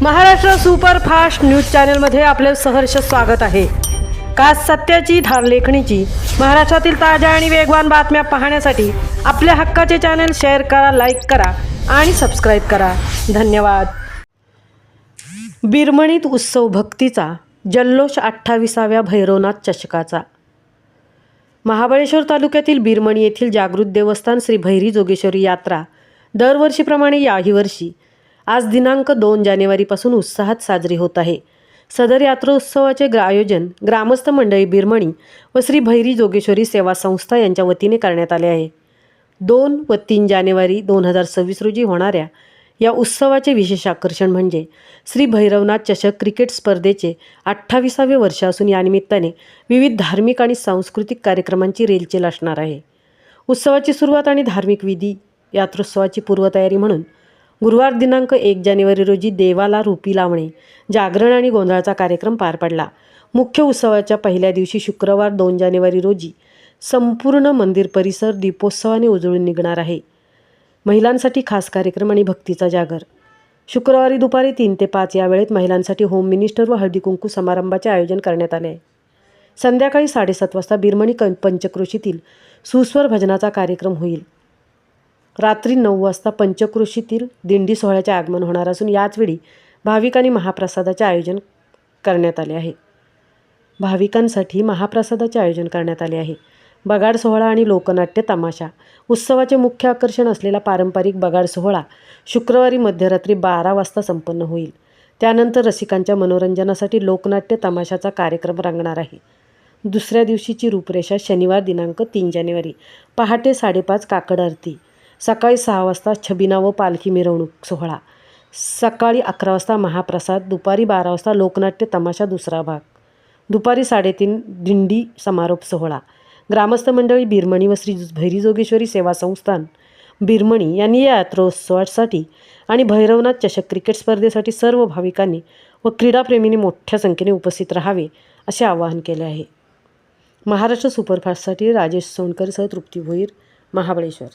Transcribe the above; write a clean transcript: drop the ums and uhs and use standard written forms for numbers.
Maharashtra superfast news चॅनलमध्ये आपले सहर्ष स्वागत आहे। खास सत्याची धार लेखणीची महाराष्ट्रातील ताज्या आणि वेगवान बातम्या पाहण्यासाठी आपल्या हक्काचे चॅनल शेअर करा, लाईक करा आणि सबस्क्राईब करा। धन्यवाद। बिरमणीत उत्सव भक्तीचा जल्लोष 28व्या भैरवनाथ चषकाचा। महाबळेश्वर तालुक्यातील बिरमणी येथील जागृत देवस्थान श्री भैरी जोगेश्वरी यात्रा दरवर्षीप्रमाणे याही वर्षी आज दिनांक 2 जानेवारीपासून उत्साहात साजरी होत आहे। सदर यात्रोत्सवाचे आयोजन ग्रामस्थ मंडळी बिरमणी व श्री भैरी जोगेश्वरी सेवा संस्था यांच्या वतीने करण्यात आले आहे। 2 व 3 जानेवारी 2026 रोजी होणाऱ्या या उत्सवाचे विशेष आकर्षण म्हणजे श्री भैरवनाथ चषक क्रिकेट स्पर्धेचे 28वे वर्ष असून या निमित्ताने विविध धार्मिक आणि सांस्कृतिक कार्यक्रमांची रेलचेल असणार आहे। उत्सवाची सुरुवात आणि धार्मिक विधी यात्रोत्सवाची पूर्वतयारी म्हणून गुरुवार दिनांक 1 जानेवारी रोजी देवाला रूपी लावणे, जागरण आणि गोंधळाचा कार्यक्रम पार पडला। मुख्य उत्सवाच्या पहिल्या दिवशी शुक्रवार 2 जानेवारी रोजी संपूर्ण मंदिर परिसर दीपोत्सवाने उजळून निघणार आहे। महिलांसाठी खास कार्यक्रम आणि भक्तीचा जागर। शुक्रवारी दुपारी 3 ते 5 या वेळेत महिलांसाठी होम मिनिस्टर व हळदी कुंकू समारंभाचे आयोजन करण्यात आले आहे। संध्याकाळी 7:30 वाजता बिरमणी पंचक्रोशीतील सुस्वर भजनाचा कार्यक्रम होईल। रात्री 9 वाजता पंचक्रोशीतील दिंडी सोहळ्याचे आगमन होणार असून याचवेळी भाविकांनी महाप्रसादाचे आयोजन करण्यात आले आहे। बगाड सोहळा आणि लोकनाट्य तमाशा। उत्सवाचे मुख्य आकर्षण असलेला पारंपरिक बगाड सोहळा शुक्रवारी मध्यरात्री 12 वाजता संपन्न होईल। त्यानंतर रसिकांच्या मनोरंजनासाठी लोकनाट्य तमाशाचा कार्यक्रम रंगणार आहे। दुसऱ्या दिवशीची रूपरेषा शनिवार दिनांक 3 जानेवारी पहाटे 5:30 काकड आरती, सकाळी 6 वाजता छबिना व पालखी मिरवणूक सोहळा, सकाळी 11 वाजता महाप्रसाद, दुपारी 12 वाजता लोकनाट्य तमाशा दुसरा भाग, दुपारी 3:30 दिंडी समारोप सोहळा। ग्रामस्थ मंडळी बिरमणी व श्री भैरी जोगेश्वरी सेवा संस्थान बिरमणी यांनी या यात्रोत्सवासाठी आणि भैरवनाथ चषक क्रिकेट स्पर्धेसाठी सर्व भाविकांनी व क्रीडाप्रेमींनी मोठ्या संख्येने उपस्थित राहावे असे आवाहन केले आहे। महाराष्ट्र सुपरफास्टसाठी राजेश सोनकरसह तृप्ती भोईर, महाबळेश्वर।